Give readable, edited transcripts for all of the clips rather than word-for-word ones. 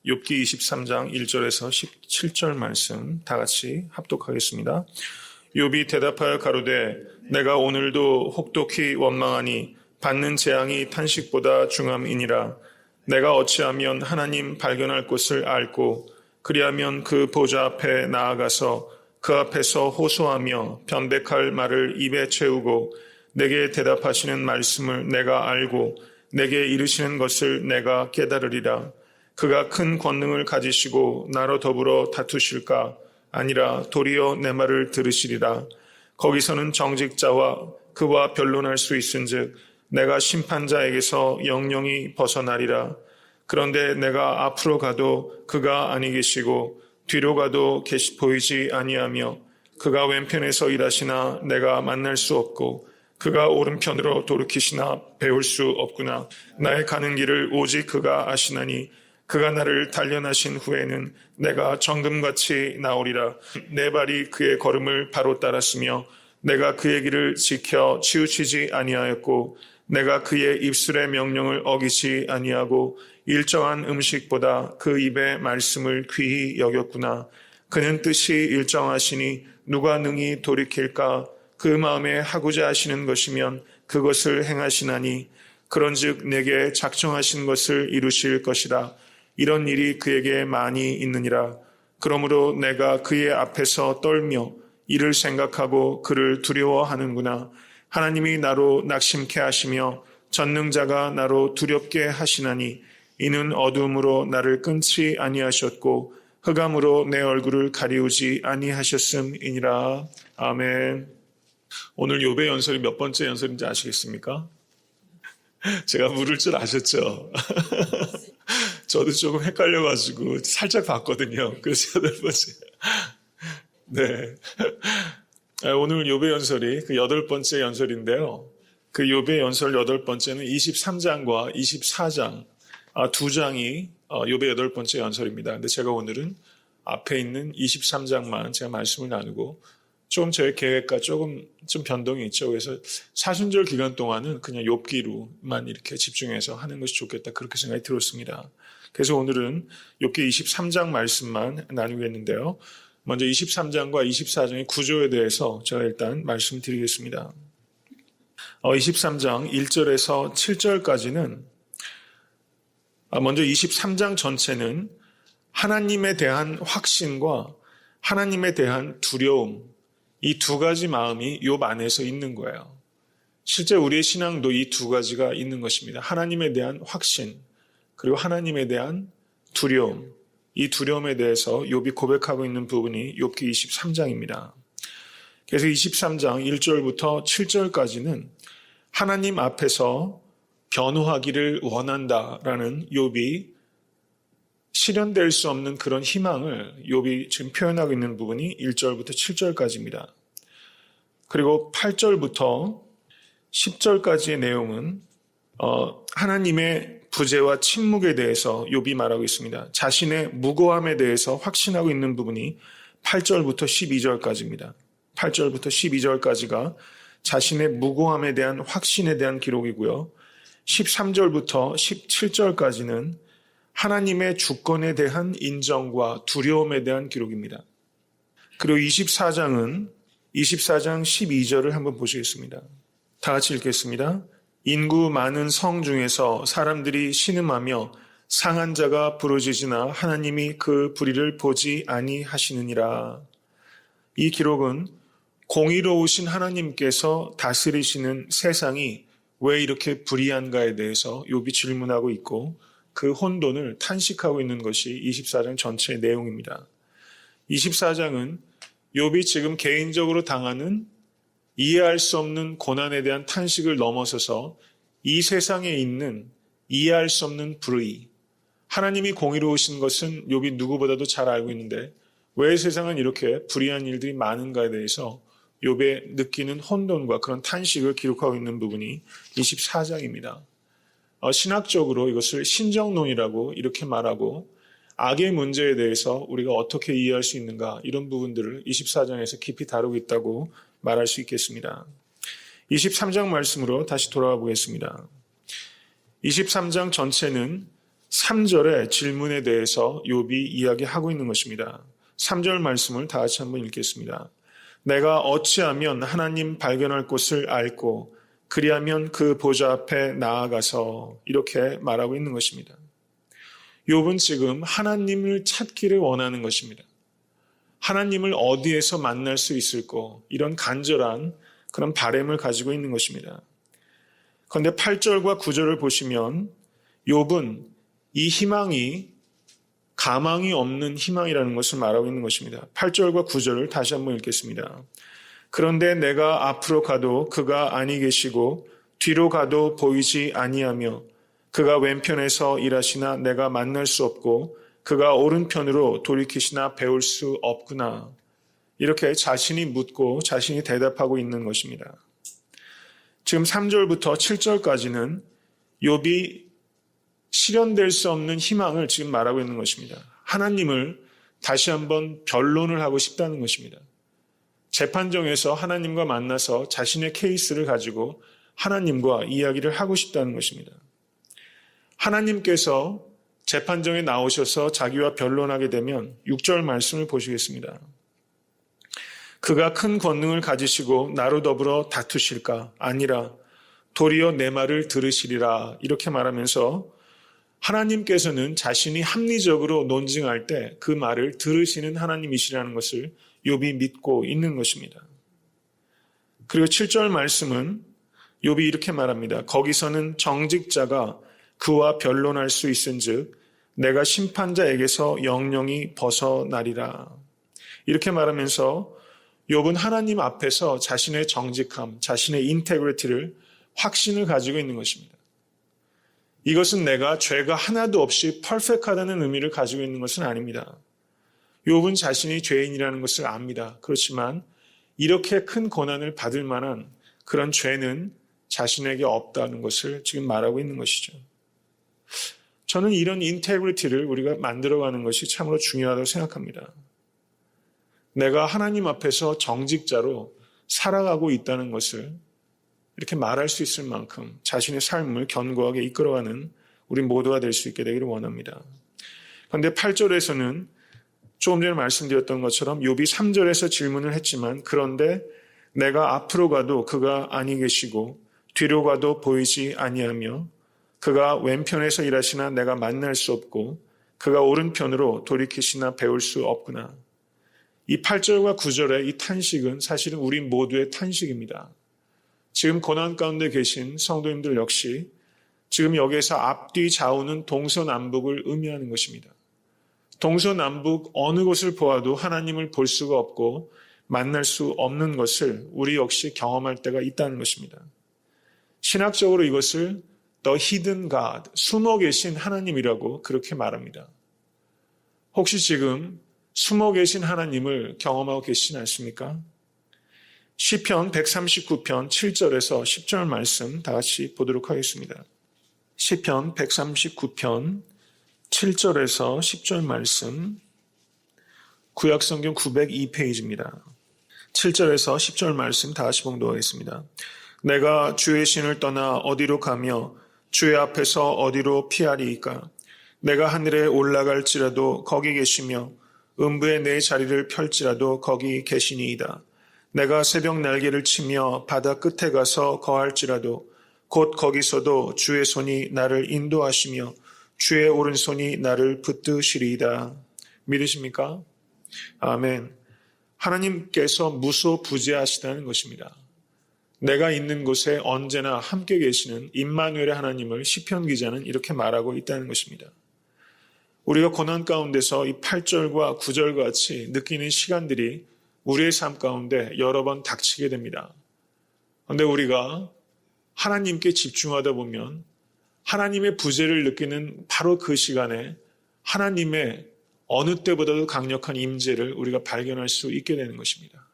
욥기 23장 1절에서 17절 말씀 다 같이 합독하겠습니다. 욥이 대답하여 가로되 내가 오늘도 혹독히 원망하니 받는 재앙이 탄식보다 중함이니라. 내가 어찌하면 하나님 발견할 곳을 알고 그리하면 그 보좌 앞에 나아가서 그 앞에서 호소하며 변백할 말을 입에 채우고 내게 대답하시는 말씀을 내가 알고 내게 이르시는 것을 내가 깨달으리라. 그가 큰 권능을 가지시고 나로 더불어 다투실까? 아니라 도리어 내 말을 들으시리라. 거기서는 정직자와 그와 변론할 수 있은즉 내가 심판자에게서 영영이 벗어나리라. 그런데 내가 앞으로 가도 그가 아니 계시고 뒤로 가도 보이지 아니하며 그가 왼편에서 일하시나 내가 만날 수 없고 그가 오른편으로 돌이키시나 배울 수 없구나. 나의 가는 길을 오직 그가 아시나니 그가 나를 단련하신 후에는 내가 정금같이 나오리라. 내 발이 그의 걸음을 바로 따랐으며 내가 그의 길을 지켜 치우치지 아니하였고 내가 그의 입술의 명령을 어기지 아니하고 일정한 음식보다 그 입의 말씀을 귀히 여겼구나. 그는 뜻이 일정하시니 누가 능히 돌이킬까? 그 마음에 하고자 하시는 것이면 그것을 행하시나니 그런즉 내게 작정하신 것을 이루실 것이라. 이런 일이 그에게 많이 있느니라. 그러므로 내가 그의 앞에서 떨며 이를 생각하고 그를 두려워하는구나. 하나님이 나로 낙심케 하시며 전능자가 나로 두렵게 하시나니 이는 어두움으로 나를 끊지 아니하셨고 흑암으로 내 얼굴을 가리우지 아니하셨음이니라. 아멘. 오늘 욥의 연설이 몇 번째 연설인지 아시겠습니까? 제가 물을 줄 아셨죠? 저도 조금 헷갈려가지고 살짝 봤거든요. 그래서 8번째. 네. 오늘 욥의 연설이 그 8번째 연설인데요. 그 욥의 연설 8번째는 23장과 24장, 두 장이 욥의 8번째 연설입니다. 근데 제가 오늘은 앞에 있는 23장만 제가 말씀을 나누고 좀 저의 계획과 좀 변동이 있죠. 그래서 사순절 기간 동안은 그냥 욥기로만 이렇게 집중해서 하는 것이 좋겠다. 그렇게 생각이 들었습니다. 그래서 오늘은 욥기 23장 말씀만 나누겠는데요. 먼저 23장과 24장의 구조에 대해서 제가 일단 말씀드리겠습니다. 23장 1절에서 7절까지는 먼저 23장 전체는 하나님에 대한 확신과 하나님에 대한 두려움, 이 두 가지 마음이 욥 안에서 있는 거예요. 실제 우리의 신앙도 이 두 가지가 있는 것입니다. 하나님에 대한 확신, 그리고 하나님에 대한 두려움. 이 두려움에 대해서 욥이 고백하고 있는 부분이 욥기 23장입니다. 그래서 23장 1절부터 7절까지는 하나님 앞에서 변호하기를 원한다라는 욥이 실현될 수 없는 그런 희망을 욥이 지금 표현하고 있는 부분이 1절부터 7절까지입니다. 그리고 8절부터 10절까지의 내용은 하나님의 부재와 침묵에 대해서 욥이 말하고 있습니다. 자신의 무고함에 대해서 확신하고 있는 부분이 8절부터 12절까지입니다. 8절부터 12절까지가 자신의 무고함에 대한 확신에 대한 기록이고요. 13절부터 17절까지는 하나님의 주권에 대한 인정과 두려움에 대한 기록입니다. 그리고 24장은 24장 12절을 한번 보시겠습니다. 다 같이 읽겠습니다. 인구 많은 성 중에서 사람들이 신음하며 상한 자가 부르짖으나 하나님이 그 불의를 보지 아니하시느니라. 이 기록은 공의로우신 하나님께서 다스리시는 세상이 왜 이렇게 불의한가에 대해서 욥이 질문하고 있고 그 혼돈을 탄식하고 있는 것이 24장 전체의 내용입니다. 24장은 욥이 지금 개인적으로 당하는 이해할 수 없는 고난에 대한 탄식을 넘어서서 이 세상에 있는 이해할 수 없는 불의, 하나님이 공의로우신 것은 욥이 누구보다도 잘 알고 있는데 왜 세상은 이렇게 불의한 일들이 많은가에 대해서 욥의 느끼는 혼돈과 그런 탄식을 기록하고 있는 부분이 24장입니다. 신학적으로 이것을 신정론이라고 이렇게 말하고 악의 문제에 대해서 우리가 어떻게 이해할 수 있는가 이런 부분들을 24장에서 깊이 다루고 있다고 말할 수 있겠습니다. 23장 말씀으로 다시 돌아가 보겠습니다. 23장 전체는 3절의 질문에 대해서 욥이 이야기하고 있는 것입니다. 3절 말씀을 다 같이 한번 읽겠습니다. 내가 어찌하면 하나님 발견할 곳을 앓고 그리하면 그 보좌 앞에 나아가서, 이렇게 말하고 있는 것입니다. 욥은 지금 하나님을 찾기를 원하는 것입니다. 하나님을 어디에서 만날 수 있을까, 이런 간절한 그런 바람을 가지고 있는 것입니다. 그런데 8절과 9절을 보시면 욥은 이 희망이 가망이 없는 희망이라는 것을 말하고 있는 것입니다. 8절과 9절을 다시 한번 읽겠습니다. 그런데 내가 앞으로 가도 그가 아니 계시고 뒤로 가도 보이지 아니하며 그가 왼편에서 일하시나 내가 만날 수 없고 그가 오른편으로 돌이키시나 배울 수 없구나. 이렇게 자신이 묻고 자신이 대답하고 있는 것입니다. 지금 3절부터 7절까지는 욥이 실현될 수 없는 희망을 지금 말하고 있는 것입니다. 하나님을 다시 한번 변론을 하고 싶다는 것입니다. 재판정에서 하나님과 만나서 자신의 케이스를 가지고 하나님과 이야기를 하고 싶다는 것입니다. 하나님께서 재판정에 나오셔서 자기와 변론하게 되면 6절 말씀을 보시겠습니다. 그가 큰 권능을 가지시고 나로 더불어 다투실까? 아니라 도리어 내 말을 들으시리라. 이렇게 말하면서 하나님께서는 자신이 합리적으로 논증할 때 그 말을 들으시는 하나님이시라는 것을 욥이 믿고 있는 것입니다. 그리고 7절 말씀은 욥이 이렇게 말합니다. 거기서는 정직자가 그와 변론할 수 있은즉 내가 심판자에게서 영영이 벗어나리라. 이렇게 말하면서 욥은 하나님 앞에서 자신의 정직함, 자신의 인테그리티를 확신을 가지고 있는 것입니다. 이것은 내가 죄가 하나도 없이 퍼펙트하다는 의미를 가지고 있는 것은 아닙니다. 욥은 자신이 죄인이라는 것을 압니다. 그렇지만 이렇게 큰 고난을 받을 만한 그런 죄는 자신에게 없다는 것을 지금 말하고 있는 것이죠. 저는 이런 인테그리티를 우리가 만들어가는 것이 참으로 중요하다고 생각합니다. 내가 하나님 앞에서 정직자로 살아가고 있다는 것을 이렇게 말할 수 있을 만큼 자신의 삶을 견고하게 이끌어가는 우리 모두가 될 수 있게 되기를 원합니다. 그런데 8절에서는 조금 전에 말씀드렸던 것처럼 욥이 3절에서 질문을 했지만 그런데 내가 앞으로 가도 그가 아니 계시고 뒤로 가도 보이지 아니하며 그가 왼편에서 일하시나 내가 만날 수 없고 그가 오른편으로 돌이키시나 배울 수 없구나. 이 8절과 9절의 이 탄식은 사실은 우리 모두의 탄식입니다. 지금 고난 가운데 계신 성도님들 역시 지금 여기에서 앞뒤 좌우는 동서남북을 의미하는 것입니다. 동서남북 어느 곳을 보아도 하나님을 볼 수가 없고 만날 수 없는 것을 우리 역시 경험할 때가 있다는 것입니다. 신학적으로 이것을 The Hidden God, 숨어 계신 하나님이라고 그렇게 말합니다. 혹시 지금 숨어 계신 하나님을 경험하고 계시지 않습니까? 시편 139편 7절에서 10절 말씀 다 같이 보도록 하겠습니다. 시편 139편 7절에서 10절 말씀, 구약성경 902페이지입니다. 7절에서 10절 말씀 다 같이 봉독하겠습니다. 내가 주의 신을 떠나 어디로 가며 주의 앞에서 어디로 피하리이까? 내가 하늘에 올라갈지라도 거기 계시며 음부에 내 자리를 펼지라도 거기 계시니이다. 내가 새벽 날개를 치며 바다 끝에 가서 거할지라도 곧 거기서도 주의 손이 나를 인도하시며 주의 오른손이 나를 붙드시리이다. 믿으십니까? 아멘. 하나님께서 무소부재하시다는 것입니다. 내가 있는 곳에 언제나 함께 계시는 임마누엘의 하나님을 시편 기자는 이렇게 말하고 있다는 것입니다. 우리가 고난 가운데서 이 8절과 9절과 같이 느끼는 시간들이 우리의 삶 가운데 여러 번 닥치게 됩니다. 그런데 우리가 하나님께 집중하다 보면 하나님의 부재를 느끼는 바로 그 시간에 하나님의 어느 때보다도 강력한 임재를 우리가 발견할 수 있게 되는 것입니다.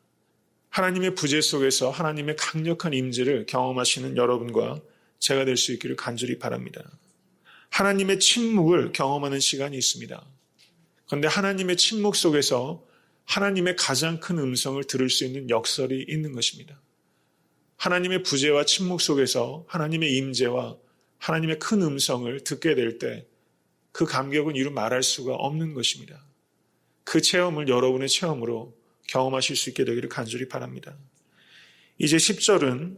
하나님의 부재 속에서 하나님의 강력한 임재를 경험하시는 여러분과 제가 될 수 있기를 간절히 바랍니다. 하나님의 침묵을 경험하는 시간이 있습니다. 그런데 하나님의 침묵 속에서 하나님의 가장 큰 음성을 들을 수 있는 역설이 있는 것입니다. 하나님의 부재와 침묵 속에서 하나님의 임재와 하나님의 큰 음성을 듣게 될 때 그 감격은 이루 말할 수가 없는 것입니다. 그 체험을 여러분의 체험으로 경험하실 수 있게 되기를 간절히 바랍니다. 이제 10절은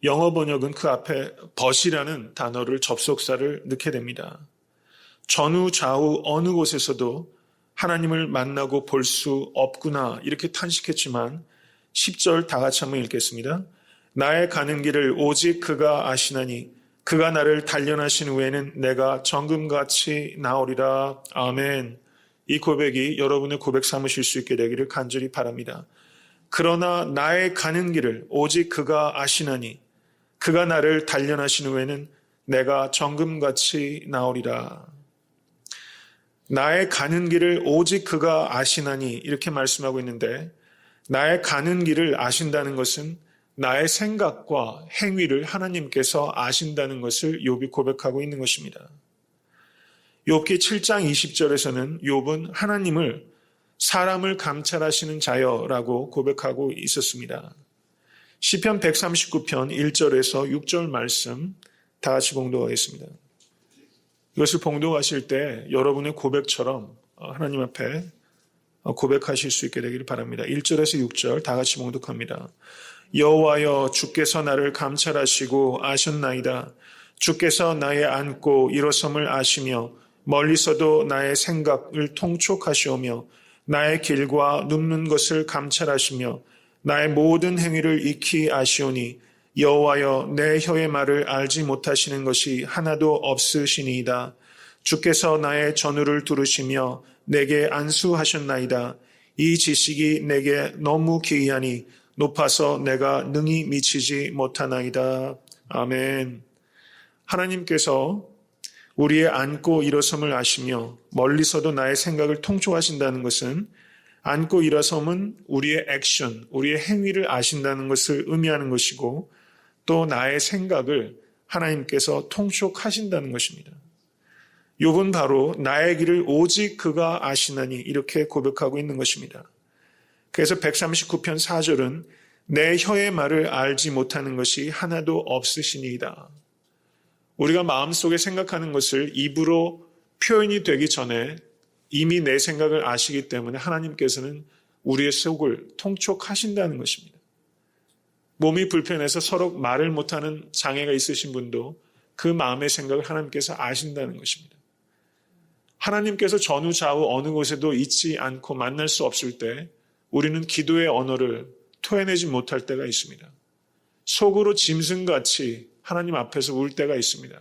영어 번역은 그 앞에 but이라는 단어를 접속사를 넣게 됩니다. 전후 좌우 어느 곳에서도 하나님을 만나고 볼 수 없구나 이렇게 탄식했지만 10절 다 같이 한번 읽겠습니다. 나의 가는 길을 오직 그가 아시나니 그가 나를 단련하신 후에는 내가 정금같이 나오리라. 아멘. 이 고백이 여러분의 고백 삼으실 수 있게 되기를 간절히 바랍니다. 그러나 나의 가는 길을 오직 그가 아시나니 그가 나를 단련하신 후에는 내가 정금같이 나오리라. 나의 가는 길을 오직 그가 아시나니 이렇게 말씀하고 있는데 나의 가는 길을 아신다는 것은 나의 생각과 행위를 하나님께서 아신다는 것을 욥이 고백하고 있는 것입니다. 욥기 7장 20절에서는 욥은 하나님을 사람을 감찰하시는 자여라고 고백하고 있었습니다. 시편 139편 1절에서 6절 말씀 다 같이 봉독하겠습니다. 이것을 봉독하실 때 여러분의 고백처럼 하나님 앞에 고백하실 수 있게 되기를 바랍니다. 1절에서 6절 다 같이 봉독합니다. 여호와여 주께서 나를 감찰하시고 아셨나이다. 주께서 나의 앉고 일어섬을 아시며 멀리서도 나의 생각을 통촉하시오며 나의 길과 눕는 것을 감찰하시며 나의 모든 행위를 익히 아시오니 여호와여 내 혀의 말을 알지 못하시는 것이 하나도 없으시니이다. 주께서 나의 전우를 두르시며 내게 안수하셨나이다. 이 지식이 내게 너무 기이하니 높아서 내가 능히 미치지 못하나이다. 아멘. 하나님께서 우리의 앉고 일어섬을 아시며 멀리서도 나의 생각을 통촉하신다는 것은 앉고 일어섬은 우리의 액션, 우리의 행위를 아신다는 것을 의미하는 것이고 또 나의 생각을 하나님께서 통촉하신다는 것입니다. 욥은 바로 나의 길을 오직 그가 아시나니 이렇게 고백하고 있는 것입니다. 그래서 139편 4절은 내 혀의 말을 알지 못하는 것이 하나도 없으시니이다. 우리가 마음속에 생각하는 것을 입으로 표현이 되기 전에 이미 내 생각을 아시기 때문에 하나님께서는 우리의 속을 통촉하신다는 것입니다. 몸이 불편해서 서로 말을 못하는 장애가 있으신 분도 그 마음의 생각을 하나님께서 아신다는 것입니다. 하나님께서 전후 좌우 어느 곳에도 있지 않고 만날 수 없을 때 우리는 기도의 언어를 토해내지 못할 때가 있습니다. 속으로 짐승같이 하나님 앞에서 울 때가 있습니다.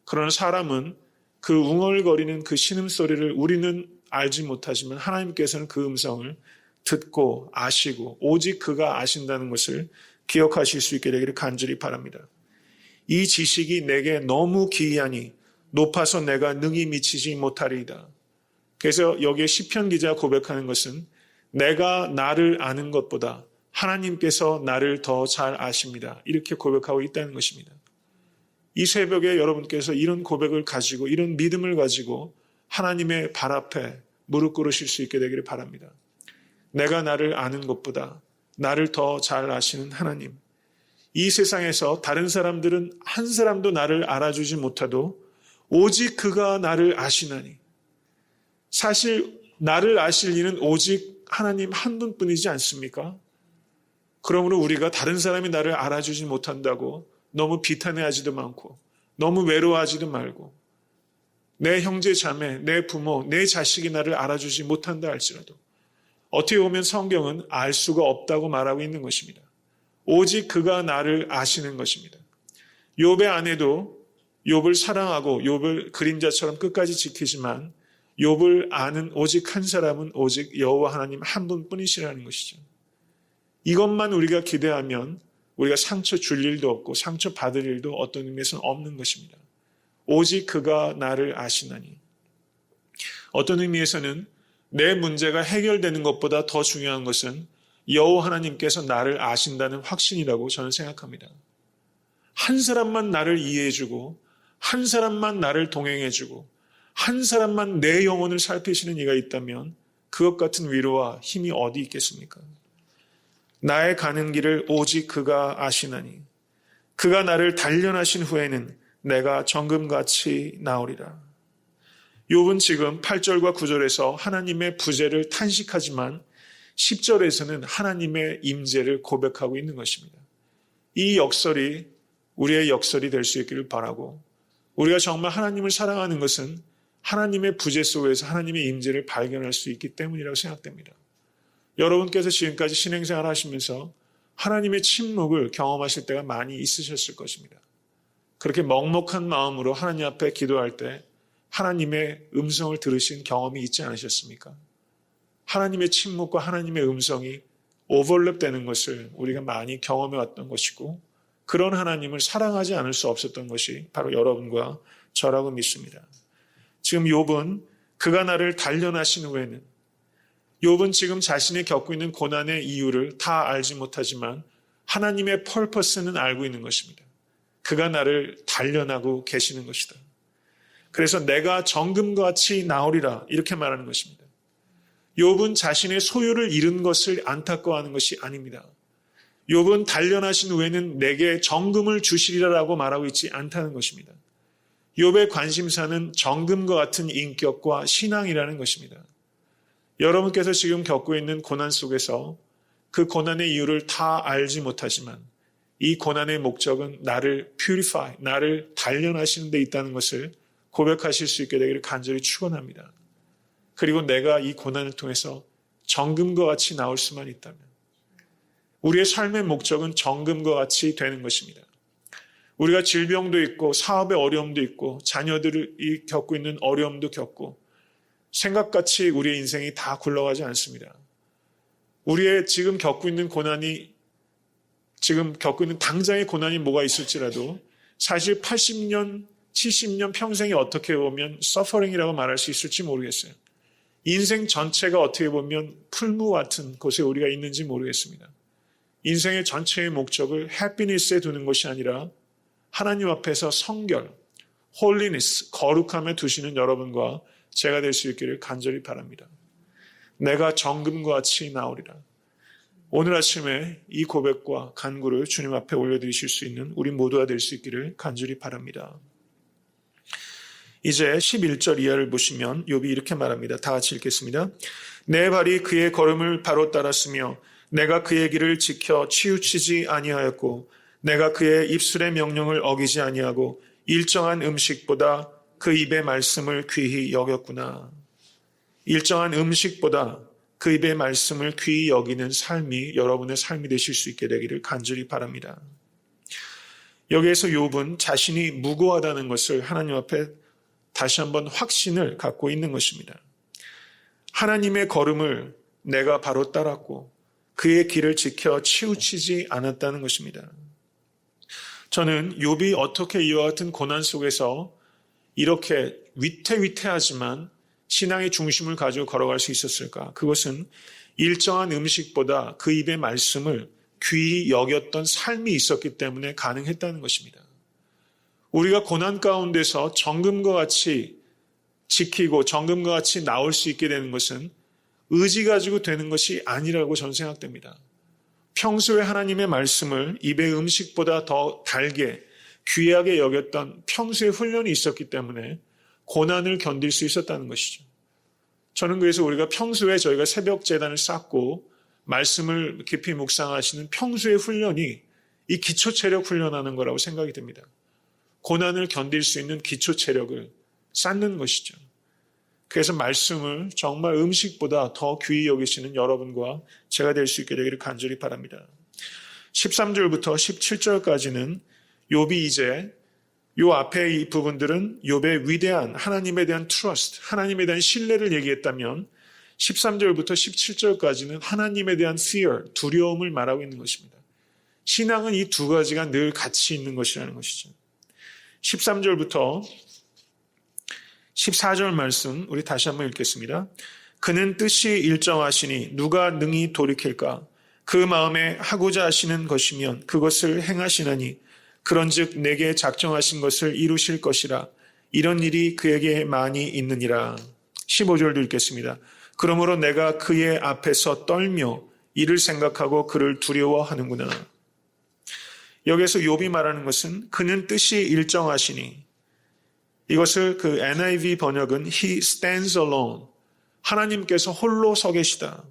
그러나 사람은 그 웅얼거리는 그 신음소리를 우리는 알지 못하지만 하나님께서는 그 음성을 듣고 아시고 오직 그가 아신다는 것을 기억하실 수 있게 되기를 간절히 바랍니다. 이 지식이 내게 너무 기이하니 높아서 내가 능히 미치지 못하리이다. 그래서 여기에 시편 기자가 고백하는 것은 내가 나를 아는 것보다 하나님께서 나를 더 잘 아십니다. 이렇게 고백하고 있다는 것입니다. 이 새벽에 여러분께서 이런 고백을 가지고 이런 믿음을 가지고 하나님의 발 앞에 무릎 꿇으실 수 있게 되기를 바랍니다. 내가 나를 아는 것보다 나를 더 잘 아시는 하나님. 이 세상에서 다른 사람들은 한 사람도 나를 알아주지 못하도 오직 그가 나를 아시나니. 사실 나를 아실 이는 오직 하나님 한 분뿐이지 않습니까? 그러므로 우리가 다른 사람이 나를 알아주지 못한다고 너무 비탄해하지도 않고 너무 외로워하지도 말고 내 형제 자매, 내 부모, 내 자식이 나를 알아주지 못한다 할지라도 어떻게 보면 성경은 알 수가 없다고 말하고 있는 것입니다. 오직 그가 나를 아시는 것입니다. 욥의 아내도 욥을 사랑하고 욥을 그림자처럼 끝까지 지키지만 욥을 아는 오직 한 사람은 오직 여호와 하나님 한 분뿐이시라는 것이죠. 이것만 우리가 기대하면 우리가 상처 줄 일도 없고 상처 받을 일도 어떤 의미에서는 없는 것입니다. 오직 그가 나를 아시나니. 어떤 의미에서는 내 문제가 해결되는 것보다 더 중요한 것은 여호와 하나님께서 나를 아신다는 확신이라고 저는 생각합니다. 한 사람만 나를 이해해주고 한 사람만 나를 동행해주고 한 사람만 내 영혼을 살피시는 이가 있다면 그것 같은 위로와 힘이 어디 있겠습니까? 나의 가는 길을 오직 그가 아시나니 그가 나를 단련하신 후에는 내가 정금같이 나오리라. 욥은 지금 8절과 9절에서 하나님의 부재를 탄식하지만 10절에서는 하나님의 임재를 고백하고 있는 것입니다. 이 역설이 우리의 역설이 될 수 있기를 바라고, 우리가 정말 하나님을 사랑하는 것은 하나님의 부재 속에서 하나님의 임재를 발견할 수 있기 때문이라고 생각됩니다. 여러분께서 지금까지 신앙생활 하시면서 하나님의 침묵을 경험하실 때가 많이 있으셨을 것입니다. 그렇게 먹먹한 마음으로 하나님 앞에 기도할 때 하나님의 음성을 들으신 경험이 있지 않으셨습니까? 하나님의 침묵과 하나님의 음성이 오버랩되는 것을 우리가 많이 경험해 왔던 것이고, 그런 하나님을 사랑하지 않을 수 없었던 것이 바로 여러분과 저라고 믿습니다. 지금 욥은 그가 나를 단련하신 후에는, 욥은 지금 자신이 겪고 있는 고난의 이유를 다 알지 못하지만 하나님의 펄퍼스는 알고 있는 것입니다. 그가 나를 단련하고 계시는 것이다. 그래서 내가 정금과 같이 나오리라 이렇게 말하는 것입니다. 욥은 자신의 소유를 잃은 것을 안타까워하는 것이 아닙니다. 욥은 단련하신 후에는 내게 정금을 주시리라라고 말하고 있지 않다는 것입니다. 욥의 관심사는 정금과 같은 인격과 신앙이라는 것입니다. 여러분께서 지금 겪고 있는 고난 속에서 그 고난의 이유를 다 알지 못하지만 이 고난의 목적은 나를 purify, 나를 단련하시는 데 있다는 것을 고백하실 수 있게 되기를 간절히 축원합니다. 그리고 내가 이 고난을 통해서 정금과 같이 나올 수만 있다면, 우리의 삶의 목적은 정금과 같이 되는 것입니다. 우리가 질병도 있고 사업의 어려움도 있고 자녀들이 겪고 있는 어려움도 겪고 생각같이 우리의 인생이 다 굴러가지 않습니다. 우리의 지금 겪고 있는 고난이, 지금 겪고 있는 당장의 고난이 뭐가 있을지라도 사실 80년, 70년 평생이 어떻게 보면 서퍼링이라고 말할 수 있을지 모르겠어요. 인생 전체가 어떻게 보면 풀무 같은 곳에 우리가 있는지 모르겠습니다. 인생의 전체의 목적을 해피니스에 두는 것이 아니라 하나님 앞에서 성결, 홀리니스, 거룩함에 두시는 여러분과 제가 될 수 있기를 간절히 바랍니다. 내가 정금과 같이 나오리라. 오늘 아침에 이 고백과 간구를 주님 앞에 올려드리실 수 있는 우리 모두가 될 수 있기를 간절히 바랍니다. 이제 11절 이하를 보시면 욥이 이렇게 말합니다. 다 같이 읽겠습니다. 내 발이 그의 걸음을 바로 따랐으며 내가 그의 길을 지켜 치우치지 아니하였고 내가 그의 입술의 명령을 어기지 아니하고 일정한 음식보다 그 입의 말씀을 귀히 여겼구나. 일정한 음식보다 그 입의 말씀을 귀히 여기는 삶이 여러분의 삶이 되실 수 있게 되기를 간절히 바랍니다. 여기에서 욥은 자신이 무고하다는 것을 하나님 앞에 다시 한번 확신을 갖고 있는 것입니다. 하나님의 걸음을 내가 바로 따랐고 그의 길을 지켜 치우치지 않았다는 것입니다. 저는 욥이 어떻게 이와 같은 고난 속에서 이렇게 위태위태하지만 신앙의 중심을 가지고 걸어갈 수 있었을까? 그것은 일정한 음식보다 그 입의 말씀을 귀히 여겼던 삶이 있었기 때문에 가능했다는 것입니다. 우리가 고난 가운데서 정금과 같이 지키고 정금과 같이 나올 수 있게 되는 것은 의지 가지고 되는 것이 아니라고 저는 생각됩니다. 평소에 하나님의 말씀을 입의 음식보다 더 달게 귀하게 여겼던 평소의 훈련이 있었기 때문에 고난을 견딜 수 있었다는 것이죠. 저는 그래서 우리가 평소에 저희가 새벽 제단을 쌓고 말씀을 깊이 묵상하시는 평소의 훈련이 이 기초 체력 훈련하는 거라고 생각이 듭니다. 고난을 견딜 수 있는 기초 체력을 쌓는 것이죠. 그래서 말씀을 정말 음식보다 더 귀히 여기시는 여러분과 제가 될 수 있게 되기를 간절히 바랍니다. 13절부터 17절까지는 욥이 이제 요 앞에 이 부분들은 욥의 위대한 하나님에 대한 트러스트, 하나님에 대한 신뢰를 얘기했다면 13절부터 17절까지는 하나님에 대한 fear, 두려움을 말하고 있는 것입니다. 신앙은 이 두 가지가 늘 같이 있는 것이라는 것이죠. 13절부터 14절 말씀 우리 다시 한번 읽겠습니다. 그는 뜻이 일정하시니 누가 능히 돌이킬까? 그 마음에 하고자 하시는 것이면 그것을 행하시나니 그런즉 내게 작정하신 것을 이루실 것이라. 이런 일이 그에게 많이 있느니라. 15절도 읽겠습니다. 그러므로 내가 그의 앞에서 떨며 이를 생각하고 그를 두려워하는구나. 여기서 욥이 말하는 것은 그는 뜻이 일정하시니, 이것을 그 NIV 번역은 He stands alone. 하나님께서 홀로 서 계시다.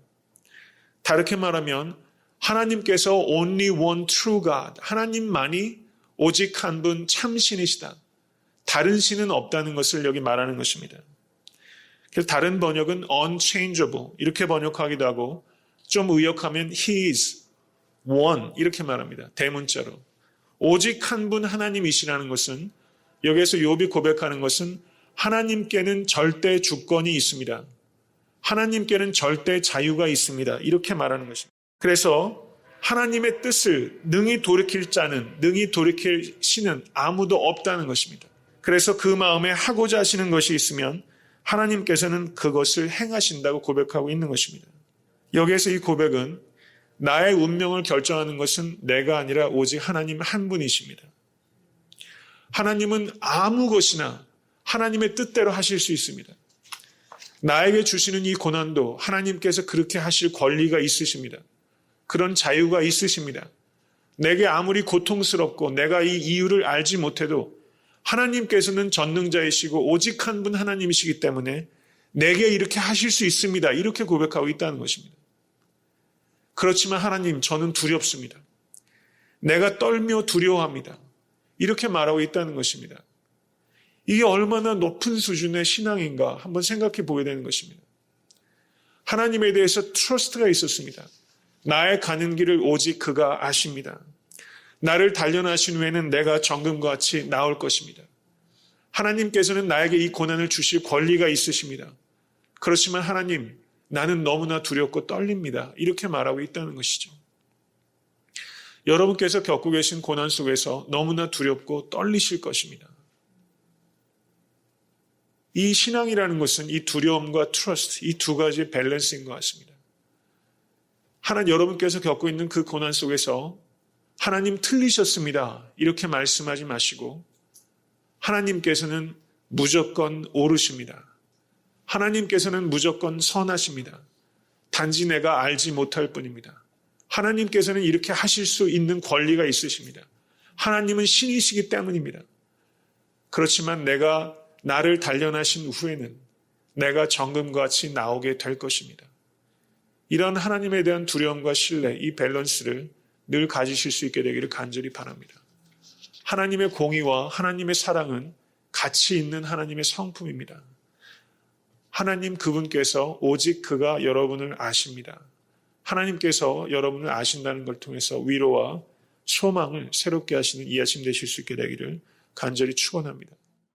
다르게 말하면 하나님께서 only one true God. 하나님만이 오직 한 분 참신이시다. 다른 신은 없다는 것을 여기 말하는 것입니다. 그래서 다른 번역은 unchangeable 이렇게 번역하기도 하고 좀 의역하면 He is one 이렇게 말합니다. 대문자로. 오직 한 분 하나님이시라는 것은 여기에서 욥이 고백하는 것은 하나님께는 절대 주권이 있습니다. 하나님께는 절대 자유가 있습니다. 이렇게 말하는 것입니다. 그래서 하나님의 뜻을 능히 돌이킬 자는, 능히 돌이킬 신은 아무도 없다는 것입니다. 그래서 그 마음에 하고자 하시는 것이 있으면 하나님께서는 그것을 행하신다고 고백하고 있는 것입니다. 여기에서 이 고백은 나의 운명을 결정하는 것은 내가 아니라 오직 하나님 한 분이십니다. 하나님은 아무 것이나 하나님의 뜻대로 하실 수 있습니다. 나에게 주시는 이 고난도 하나님께서 그렇게 하실 권리가 있으십니다. 그런 자유가 있으십니다. 내게 아무리 고통스럽고 내가 이 이유를 알지 못해도 하나님께서는 전능자이시고 오직 한 분 하나님이시기 때문에 내게 이렇게 하실 수 있습니다. 이렇게 고백하고 있다는 것입니다. 그렇지만 하나님, 저는 두렵습니다. 내가 떨며 두려워합니다. 이렇게 말하고 있다는 것입니다. 이게 얼마나 높은 수준의 신앙인가 한번 생각해 보게 되는 것입니다. 하나님에 대해서 트러스트가 있었습니다. 나의 가는 길을 오직 그가 아십니다. 나를 단련하신 후에는 내가 정금과 같이 나올 것입니다. 하나님께서는 나에게 이 고난을 주실 권리가 있으십니다. 그렇지만 하나님, 나는 너무나 두렵고 떨립니다. 이렇게 말하고 있다는 것이죠. 여러분께서 겪고 계신 고난 속에서 너무나 두렵고 떨리실 것입니다. 이 신앙이라는 것은 이 두려움과 트러스트, 이 두 가지 밸런스인 것 같습니다. 여러분께서 겪고 있는 그 고난 속에서 하나님 틀리셨습니다. 이렇게 말씀하지 마시고 하나님께서는 무조건 옳으십니다. 하나님께서는 무조건 선하십니다. 단지 내가 알지 못할 뿐입니다. 하나님께서는 이렇게 하실 수 있는 권리가 있으십니다. 하나님은 신이시기 때문입니다. 그렇지만 내가 나를 단련하신 후에는 내가 정금과 같이 나오게 될 것입니다. 이런 하나님에 대한 두려움과 신뢰, 이 밸런스를 늘 가지실 수 있게 되기를 간절히 바랍니다. 하나님의 공의와 하나님의 사랑은 가치 있는 하나님의 성품입니다. 하나님 그분께서 오직 그가 여러분을 아십니다. 하나님께서 여러분을 아신다는 걸 통해서 위로와 소망을 새롭게 하시는 이 아침 되실 수 있게 되기를 간절히 축원합니다.